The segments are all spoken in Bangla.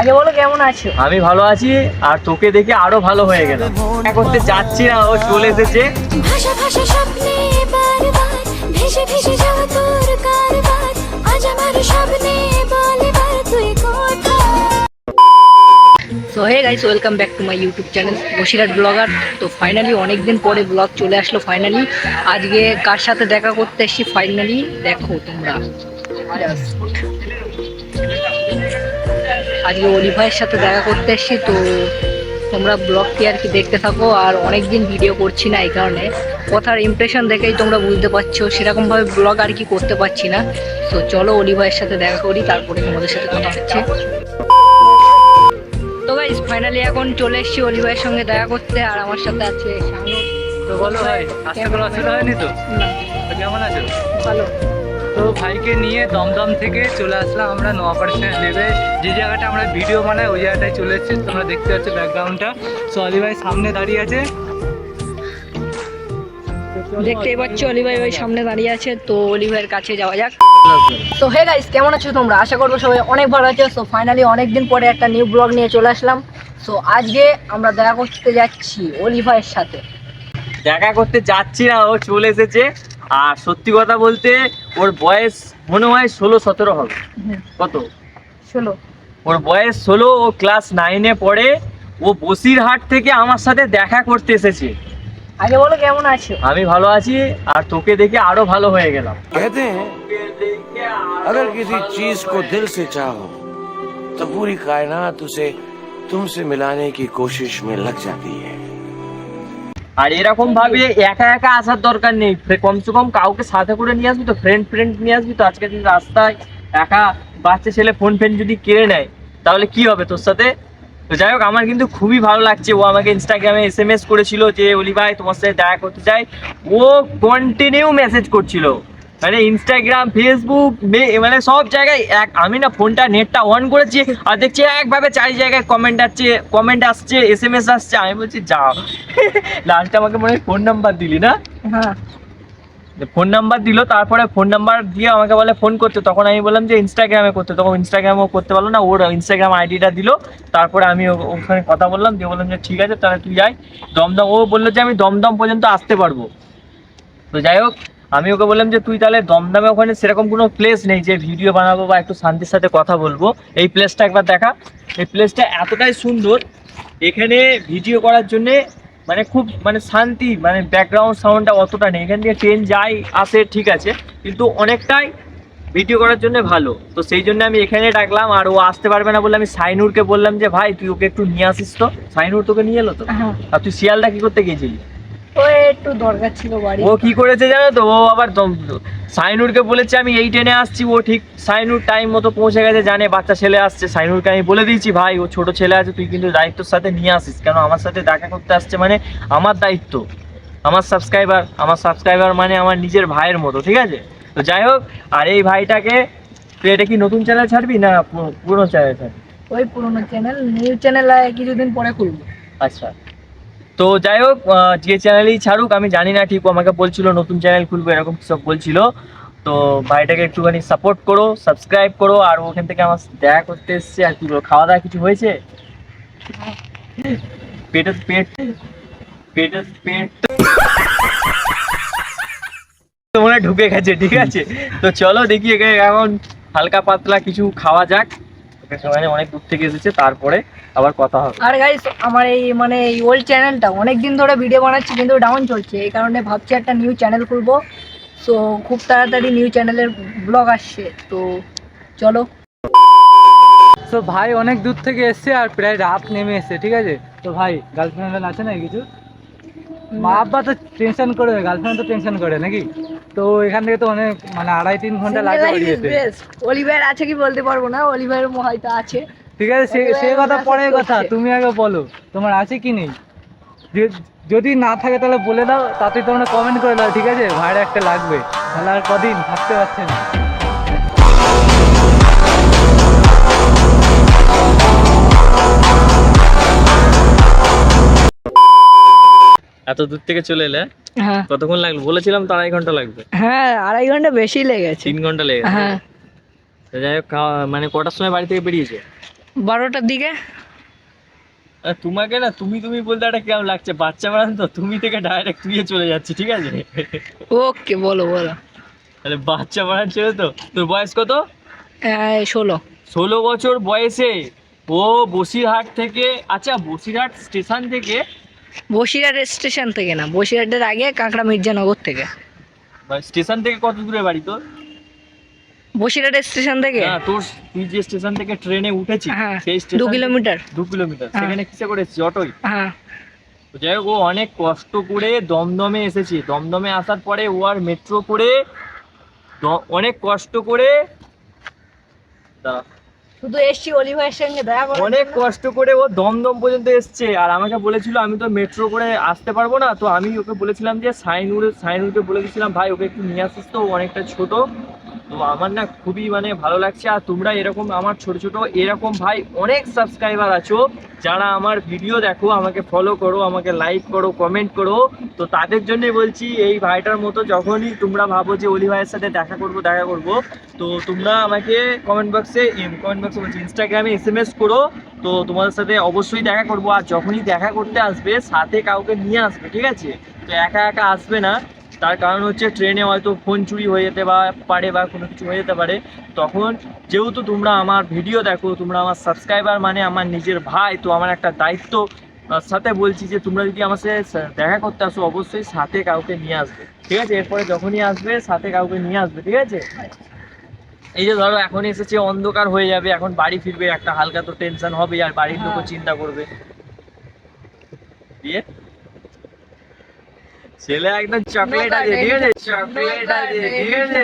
আগে বলো কেমন আছো? আমি ভালো আছি, আর তোকে দেখে আরো ভালো হয়ে গেলাম। দেখা করতে যাচ্ছি না, ও চলে এসেছে। ভাষা ভাষা স্বপ্নে বারবার ভেসে ভেসে যাওয়া তোর কারবার, আজ আমার স্বপ্নে বলবার তুই কোথায়। So hey guys, welcome back to my YouTube channel Basirhat blogger. তো ফাইনালি অনেকদিন পরে ব্লগ চলে আসলো। ফাইনালি আজকে কার সাথে দেখা করতে এসেছি ফাইনালি দেখো তোমরা। আজকে অলি ভাইয়ের সাথে দেখা করতে এসেছি। তো তোমরা ব্লগটি আর কি দেখতে থাকো। আর অনেকদিন ভিডিও করছি না, এই কারণে কথার ইমপ্রেশন দেখেই তোমরা বুঝতে পারছো সেরকমভাবে ব্লগ আর কি করতে পারছি না। তো চলো অলি ভাইয়ের সাথে দেখা করি, তারপরে তোমাদের সাথে কথা হচ্ছে। তো গাইস ফাইনালি এখন চলে এসেছি অলি ভাইয়ের সঙ্গে দেখা করতে। আর আমার সাথে আছে শানু। তো বলো ভাই, আজকে কোনো অসুবিধা হয়নি তো? না, তো কেমন আছো? ভালো। তো ভাইকে নিয়ে দমদম থেকে চলে আসলাম আমরা নোয়াপাড়া লেবে, যে জায়গাটা আমরা ভিডিও বানাই ওই জায়গাটায় চলে এসেছি। তোমরা দেখতে পাচ্ছ ব্যাকগ্রাউন্ডটা। সো অলি ভাই সামনে দাঁড়িয়ে আছে, দেখতেই পাচ্ছ অলি ভাই ওই সামনে দাঁড়িয়ে আছে। তো অলি ভাইয়ের কাছে যাওয়া যাক। তো হে গাইস, কেমন আছো তোমরা? আশা করবো সবাই অনেক ভালো আছো। সো ফাইনালি অনেকদিন পরে একটা নিউ ব্লগ নিয়ে চলে আসলাম। সো আজকে আমরা দেখা করতে যাচ্ছি অলি ভাইয়ের সাথে। দেখা করতে যাচ্ছি না, ও চলে এসেছে। আর সত্যি কথা বলতে ওর বয়স মনে হয় 16-17 হবে। কত? চলো। ওর বয়স 16, ও ক্লাস 9-এ পড়ে। ও বসিরহাট থেকে আমার সাথে দেখা করতে এসেছে। আগে বলো কেমন আছো? আমি ভালো আছি, আর তোকে দেখে আরো ভালো হয়ে গেলাম। कहते हैं अगर किसी चीज को दिल से चाहो तो पूरी कायनात उसे तुमसे मिलाने की कोशिश में लग जाती है। আর এরকম ভাবে একা একা আসার দরকার নেই, কমসে কম কাউকে সাথে করে নিয়ে আসবি তো, ফ্রেন্ড নিয়ে আসবি তো। আজকে যদি রাস্তায় একা বাচ্চা ছেলে ফোন যদি কেড়ে নেয় তাহলে কি হবে তোর সাথে? তো যাই হোক, আমার কিন্তু খুবই ভালো লাগছে। ও আমাকে ইনস্টাগ্রামে SMS করেছিল যে অলি ভাই তোমার সাথে দেখা করতে চাই। ও কন্টিনিউ মেসেজ করছিল, মানে ইনস্টাগ্রাম, ফেসবুক, মানে সব জায়গায় আমি না ফোনটা নেটটা অন করেছি আর দেখছি একভাবে 4 জায়গায় কমেন্ট আসছে, SMS আসছে। আমি বলছি যাও। লাস্টে আমাকে মনে হয় ফোন নাম্বার দিলি না? হ্যাঁ, ফোন নাম্বার দিল, তারপরে ফোন নাম্বার দিয়ে আমাকে বলে ফোন করতে। তখন আমি বললাম যে ইনস্টাগ্রামে করতে, তখন ইনস্টাগ্রামেও করতে পারলো না। ওর ইনস্টাগ্রাম আইডিটা দিল, তারপরে আমি ওখানে কথা বললাম, দিয়ে বললাম যে ঠিক আছে তাহলে তুই যাই দমদম। ও বললো যে আমি দমদম পর্যন্ত আসতে পারবো। তো যাই হোক, আমি ওকে বললাম যে তুই তাহলে দমদমে ওখানে সেরকম কোনো প্লেস নেই যে ভিডিও বানাবো বা একটু শান্তির সাথে কথা বলবো, এই প্লেসটা একবার দেখা। এই প্লেসটা এতটাই সুন্দর, এখানে ভিডিও করার জন্যে মানে খুব মানে শান্তি, মানে ব্যাকগ্রাউন্ড সাউন্ডটা অতটা নেই। এখান দিয়ে ট্রেন যায় আসে ঠিক আছে, কিন্তু অনেকটাই ভিডিও করার জন্য ভালো। তো সেই জন্য আমি এখানে ডাকলাম। আর ও আসতে পারবে না বলে আমি সাইনুরকে বললাম যে ভাই তুই ওকে একটু নিয়ে আসিস তো। সাইনুর তোকে নিয়ে এলো তো? হ্যাঁ। আর তুই শিয়ালদা কি করতে গিয়েছিলি? ওই একটু দরকার ছিল বাড়ি। ও কি করেছে জানো তো, ও আবার সাইনুরকে বলেছে আমি এই ট্রেনে আসছি। ও ঠিক সাইনুর টাইম মতো পৌঁছে গেছে, জানে বাচ্চা ছেলে আসছে। সাইনুরকে আমি বলে দিয়েছি ভাই ও ছোট ছেলে আছে, তুই কিন্তু দায়িত্বর সাথে নিয়ে আসিস, কেন আমার সাথে দেখা করতে আসছে মানে আমার দায়িত্ব। আমার সাবস্ক্রাইবার মানে আমার নিজের ভাইয়ের মতো, ঠিক আছে? তো যাই হোক, আর এই ভাইটাকে তুই এটা কি নতুন চ্যানেল ছাড়বি না পুরনো চ্যানেল ছাড়বি? ওই পুরোনো চ্যানেল, নিউ চ্যানেল কিছুদিন পরে খুলবো। আচ্ছা, তো যাই হোক, যে চ্যানেলই ছাড়ুক আমি জানি না ঠিক, ও আমাকে বলছিল নতুন চ্যানেল খুলবো এরকম সব বলছিল। তো ভাইটাকে একটুখানি সাপোর্ট করো, সাবস্ক্রাইব করো। আর ওখান থেকে আমার দেখা করতে এসছে। আর কি বলো, খাওয়া দাওয়া কিছু হয়েছে? পেটের পেট তো মনে হয় ঢুকে গেছে, ঠিক আছে? তো চলো দেখি এখন হালকা পাতলা কিছু খাওয়া যাক। অনেক দূর থেকে এসেছে, তারপরে আবার কথা হবে। আর গাইস, আমার এই মানে এই ওল্ড চ্যানেলটা অনেক দিন ধরে ভিডিও বানাচ্ছি কিন্তু ডাউন চলছে, এই কারণে ভাবছি একটা নিউ চ্যানেল খুলবো। সো খুব তাড়াতাড়ি নিউ চ্যানেলের ব্লগ আসছে, তো চলো। তো ভাই অনেক দূর থেকে এসছে আর প্রায় রাত নেমে এসছে, ঠিক আছে? তো ভাই গার্লফ্রেন্ড আছে না কিছু? মা আব্বা তো টেনশন করে, গার্লফ্রেন্ড তো টেনশন করে নাকি? তো এখান থেকে তো অনেক মানে 2.5-3 ঘন্টা লাগে বেরিয়েতে। অলিভার আছে কি বলতে পারবো না, অলিভার হয়তো আছে। ঠিক আছে, সে কথা পরের কথা, তুমি আগে বলো তোমার আছে কি নেই। যদি না থাকে তাহলে বলে দাও, তাতে তোমরা কমেন্ট করে দাও, ঠিক আছে? ভাইরা একটা লাগবে, তাহলে আর কদিন থাকতে পারছে না। এত দূর থেকে চলে এলে হ্যাঁ কতক্ষণ লাগলো? বলেছিলাম তো 2.5 ঘন্টা লাগবে। হ্যাঁ, 2.5 ঘন্টা বেশি লেগেছে। 3 ঘন্টা লেগেছে। হ্যাঁ, তো যাই হোক, মানে কটার সময় বাড়ি থেকে বেরিয়েছে? 12টার দিকে। আর তোমাকে না তুমি তুমি বলতে একটা কেমন লাগছে, বাচ্চা বানান তো তুমি থেকে ডাইরেক্ট তুইয়ে চলে যাচ্ছে, ঠিক আছে? ওকে, বলো বলো। তাহলে বাচ্চা বানান ছিল তো। তোর বয়স কত? 16। 16 বছর বয়সে ও বসিরহাট থেকে, আচ্ছা বসিরহাট স্টেশন থেকে, বসিরহাট স্টেশন থেকে না, বসিরহাটের আগে কাঁকড়া মির্জানগর থেকে। স্টেশন থেকে কত দূরে বাড়ি তোর? বসিরহাট স্টেশন থেকে না তোর, তুই যে স্টেশন থেকে ট্রেনে উঠেছিস হ্যাঁ, সেই 2 স্টেশন কিলোমিটার। 2 কিলোমিটার। হ্যাঁ। সেখানে কিসে করে এসেছিস? অটোই? হ্যাঁ। তো যাই হোক, ও অনেক কষ্ট করে দমদমে এসেছে। দমদমে আসার পরে ও আর মেট্রো করে অনেক কষ্ট করে, দাঁড়া, শুধু এসছি অলি ভাইয়ের সঙ্গে দেখা করে। অনেক কষ্ট করে ও দমদম পর্যন্ত এসছে। আর আমাকে বলেছিল আমি তো মেট্রো করে আসতে পারবো না, তো আমি ওকে বলেছিলাম যে সাইনুরকে বলে দিয়েছিলাম ভাই ওকে একটু নিয়ে আসিস, তো ও অনেকটা ছোট। তো আমার না খুবই মানে ভালো লাগছে। আর তোমরা এরকম আমার ছোট ছোট এরকম ভাই অনেক সাবস্ক্রাইবার আছো যারা আমার ভিডিও দেখো, আমাকে ফলো করো, আমাকে লাইক করো, কমেন্ট করো। তো তাদের জন্যই বলছি, এই ভাইটার মতো যখনই তোমরা ভাবো যে অলি ভাইয়ের সাথে দেখা করব, তো তোমরা আমাকে কমেন্ট বক্সে বলছি ইনস্টাগ্রামে SMS করো। তো তোমাদের সাথে অবশ্যই দেখা করব। আর যখনই দেখা করতে আসবে সাথে কাউকে নিয়ে আসবে, ঠিক আছে? তো একা একা আসবে না, তার কারণ হচ্ছে ট্রেনে হয়তো ফোন চুরি হয়ে যেতে পারে বা কোনো কিছু হয়ে যেতে পারে। তখন যেহেতু তোমরা আমার ভিডিও দেখো, তোমরা আমার সাবস্ক্রাইবার মানে আমার নিজের ভাই, তো আমার একটা দায়িত্ব সাথে বলছি যে তোমরা যদি আমার সাথে দেখা করতে আসো অবশ্যই সাথে কাউকে নিয়ে আসবে, ঠিক আছে? এরপরে যখনই আসবে সাথে কাউকে নিয়ে আসবে, ঠিক আছে? এই যে ধরো এখন এসেছে, অন্ধকার হয়ে যাবে, এখন বাড়ি ফিরবে, একটা হালকা তো টেনশন হবে, আর বাড়ির লোকও চিন্তা করবে। দিয়ে ছেলে একদম চকলেট আছে, ঠিক আছে? চকলেট আছে, ঠিক আছে?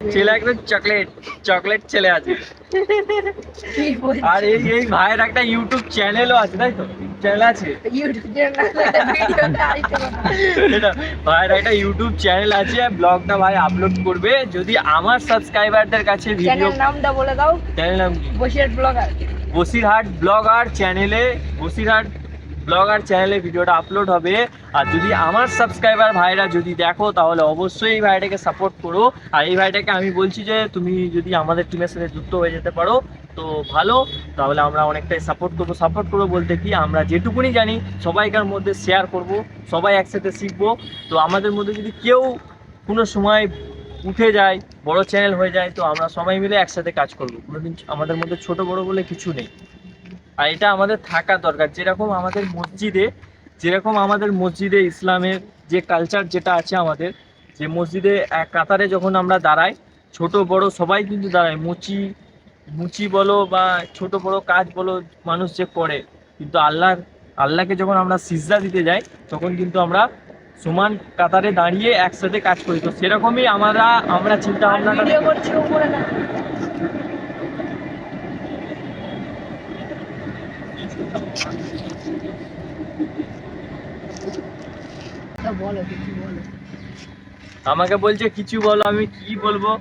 ছেলে একদম চকলেট ছেলে আছে। আর এই ভাইয়ের একটা ইউটিউব চ্যানেলও আছে, তাই তো? চ্যানেল আছে, এটা ভাইয়ের একটা ইউটিউব চ্যানেল আছে, ব্লগটা ভাই আপলোড করবে। যদি আমার সাবস্ক্রাইবারদের কাছে ভিডিও, নামটা বলে দাও। চ্যানেল নাম কি? বসিরহাট ব্লগার। বসিরহাট ব্লগার চ্যানেলে ভিডিওটা আপলোড হবে। আর যদি আমার সাবস্ক্রাইবার ভাইরা যদি দেখো তাহলে অবশ্যই এই ভাইটাকে সাপোর্ট করো। আর এই ভাইটাকে আমি বলছি যে তুমি যদি আমাদের টিমের সাথে যুক্ত হয়ে যেতে পারো তো ভালো, তাহলে আমরা অনেকটাই সাপোর্ট করবো বলতে কি আমরা যেটুকুনি জানি সবাইকার মধ্যে শেয়ার করব, সবাই একসাথে শিখবো। তো আমাদের মধ্যে যদি কেউ কোনো সময় উঠে যায়, বড় চ্যানেল হয়ে যায়, তো আমরা সবাই মিলে একসাথে কাজ করবো। কোনোদিন আমাদের মধ্যে ছোট বড় বলে কিছু নেই। আর এটা আমাদের থাকা দরকার। যেরকম আমাদের মসজিদে ইসলামের যে কালচার যেটা আছে আমাদের, যে মসজিদে এক কাতারে যখন আমরা দাঁড়াই, ছোট বড় সবাই কিন্তু দাঁড়ায়, মুচি বলো বা ছোট বড় কাজ বলো মানুষ যে করে, কিন্তু আল্লাহকে যখন আমরা সিজদা দিতে যাই তখন কিন্তু আমরা সমান কাতারে দাঁড়িয়ে একসাথে কাজ করি। তো সেরকমই আমরা চিন্তা ভাবনা করছি উপরে না। বলো কিছু বলো। আমাকে বলছে কিছু বলো, আমি কি বলবো?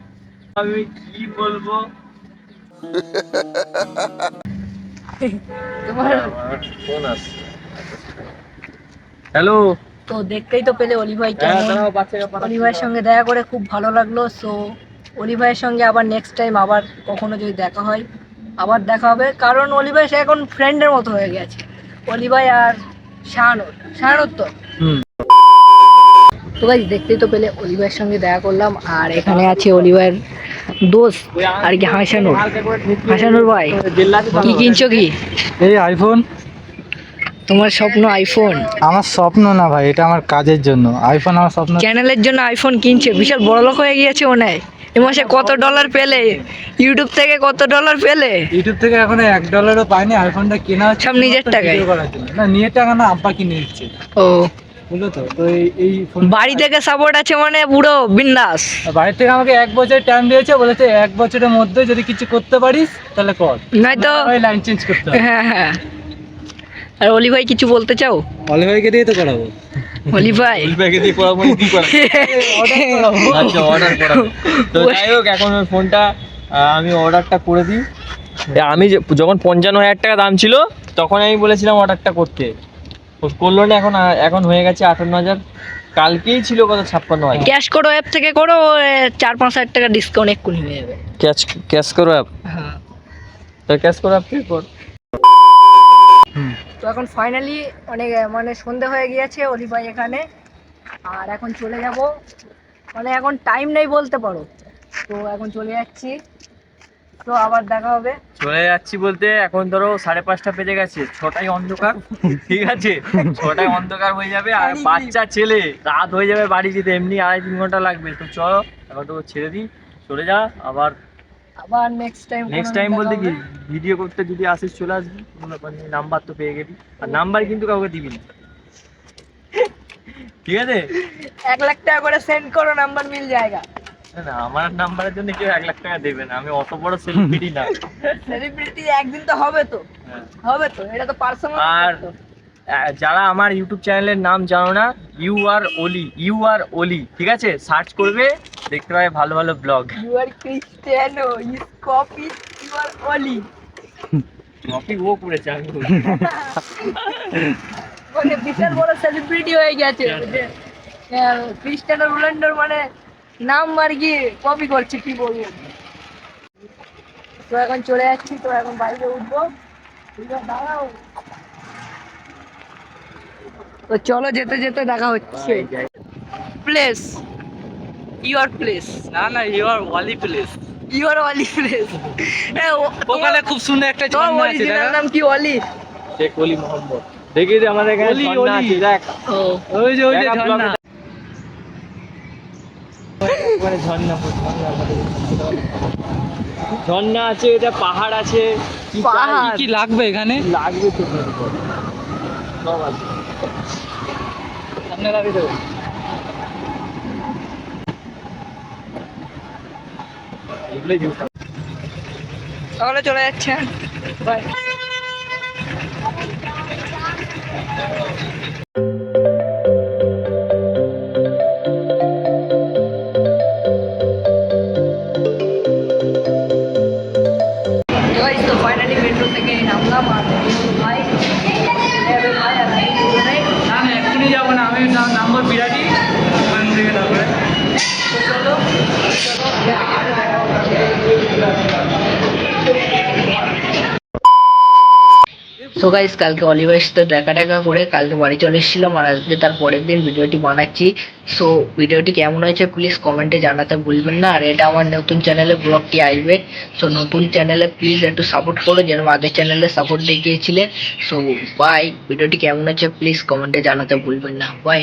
তোমার ফোন আসছে। হ্যালো। তো দেখতেই তো পেলে অলি ভাই হ্যাঁ, কেমন। দাঁড়াও, বাচ্চাকে পাঠাচ্ছি। অলি ভাইয়ের সঙ্গে দেখা করে খুব ভালো লাগলো। সো অলি ভাইয়ের সঙ্গে আবার নেক্সট টাইম আবার কখনো যদি দেখা হয় আবার দেখা হবে, কারণ অলি ভাই সে এখন ফ্রেন্ডের মতো হয়ে গেছে। অলি ভাই আর শাহানুর তো। তো গাইস দেখতেই তো পেলে অলি ভাইয়ের সঙ্গে দেখা করলাম। আর এখানে আছে অলি ভাইয়ের দোস্ত আর কি হাসানুর ভাই। কি কিনছো কি? এই আইফোন। তোমার স্বপ্ন আইফোন? আমার স্বপ্ন না ভাই, এটা আমার কাজের জন্য। আইফোন আমার স্বপ্ন। চ্যানেলের জন্য আইফোন কিনছে, বিশাল বড় লোক হয়ে গিয়েছে মনে হয়। এ মাসে কত ডলার পেলে? ইউটিউব থেকে কত ডলার পেলে? ইউটিউব থেকে এখনো $1 পাইনি। আইফোনটা কেনা হচ্ছে সব নিজের টাকায়? ভিডিও করার জন্য। না, নিজের টাকা না, আব্বা কিনে দিচ্ছে। ও, বুঝলো তো? তো এই ফোন বাড়ি থেকে সাপোর্ট আছে মানে পুরো বিন্দাস। বাড়ি থেকে আমাকে 1 বছর টাইম দিয়েছে, বলেছে 1 বছরের মধ্যে যদি কিছু করতে পারিস তাহলে কর, নয়তো ওই লাইন চেঞ্জ করতে হবে। হ্যাঁ হ্যাঁ। আর অলি ভাই কিছু বলতে চাও? অলি ভাইকে দিয়ে তো করাবো। অলি ভাই ব্যাগে দিয়ে করাবো না, কি করাবো? আচ্ছা, অর্ডার করাবো। তো যাই হোক, এখন ওই ফোনটা আমি অর্ডারটা করে দিই। আমি যখন 55,000 টাকা দাম ছিল তখন আমি বলেছিলাম অর্ডারটা করতে, করলো না। এখন হয়ে গেছে 58,000। কালকেই ছিল কত 56,000। ক্যাশ করো অ্যাপ থেকে করো, 4-5 হাজার টাকা ডিসকাউন্ট এক্ষুনি হয়ে যাবে। ক্যাশ করো অ্যাপ, হ্যাঁ। তো ক্যাশ করো অ্যাপ থেকে কর। তো এখন ফাইনালি অনেক মানে সন্ধে হয়ে গিয়েছে অলি ভাই এখানে, আর এখন চলে যাব, মানে এখন টাইম নেই বলতে পারো, তো এখন চলে যাচ্ছি, তো আবার দেখা হবে। চলে যাচ্ছি বলতে এখন ধরো 5:30 বেজে গেছে, 6টায় অন্ধকার, ঠিক আছে, 6টায় অন্ধকার হয়ে যাবে, আর বাচ্চা ছেলে রাত হয়ে যাবে বাড়ি যেতে, এমনি 2.5-3 ঘন্টা লাগবে। তো চলো এখন তো ছেড়ে দিই, চলে যা, আবার আবার নেক্সট টাইম বলতে কি ভিডিও করতে যদি আসিস চলে আসবি, কোনো ব্যাপার নেই, নাম্বার তো পেয়ে গেবি, আর নাম্বার কিন্তু কাউকে দিবি না, ঠিক আছে? 1 লাখ টাকা করে সেন্ড করো, নাম্বার মিল যায়গা। না না, আমার নাম্বারের জন্য কেউ 1 লাখ টাকা দেবে না, আমি অত বড় সেলিব্রিটি না। সেলিব্রিটি একদিন তো হবে তো, হ্যাঁ। হবে তো, এটা তো পার্সোনাল। আর যারা আমার ইউটিউব চ্যানেলের নাম জানো না, ইউ আর ওলি, ঠিক আছে, সার্চ করবে, দেখতে পাবে ভালো ভালো blog. You are Cristiano, is copy, you are only. Copy ও করেছে, আমি করি। মানে বিশাল বড় সেলিব্রিটি হয়ে গেছে, যে ক্রিস্টিয়ানো রোনাল্ডোর মানে নাম আর কি কপি করছে, কি বলবো। তো এখন চলে যাচ্ছি, তো এখন বাইরে উঠবো, দাঁড়াও। তো চলো যেতে যেতে দেখা হচ্ছে। প্লেস, ইউর প্লেস, না your Wali place, your Oli place. ওখানে খুব সুন্দর একটা তোমার ঝর্ণা আছে, অরিজিনাল দেখা? নাম কি অলি? শেখ অলি মোহাম্মদ, দেখি যে আমাদের এখানে অলি, ঝর্ণা অলি। আছে, দেখ ও ওই যে দেখা ঝর্ণা। ওখানে ঝর্ণা আছে, এটা পাহাড় আছে, কি চাই? পাহাড়। কি লাগবে এখানে? লাগবে তো সব আছে। সামনে লাগিয়ে দেবো। এগুলোই জিনিস। তাহলে চলে যাচ্ছে, বাই। তো ফাইনালি মেট্রো থেকে নামলাম, আর ভাই ভাই আর আমি দুজনেই। না এক্ষুনি যাবো না, আমি নাম্বার বিরাটি ওখান থেকে তারপরে। তো চলো সো গাইস, কালকে অলিভার সাথে দেখা করে কালকে বাড়ি চলে এসেছিলাম, আর আজকে তার পরের দিন ভিডিওটি বানাচ্ছি। সো ভিডিওটি কেমন হয়েছে প্লিজ কমেন্টে জানাতে ভুলবেন না, আর এটা আমার নতুন চ্যানেলে ব্লগটি আসবে। সো নতুন চ্যানেলে প্লিজ একটু সাপোর্ট করো, যেন আগের চ্যানেলে সাপোর্ট দেখিয়েছিলে। সো বাই, ভিডিওটি কেমন হয়েছে প্লিজ কমেন্টে জানাতে ভুলবেন না, বাই।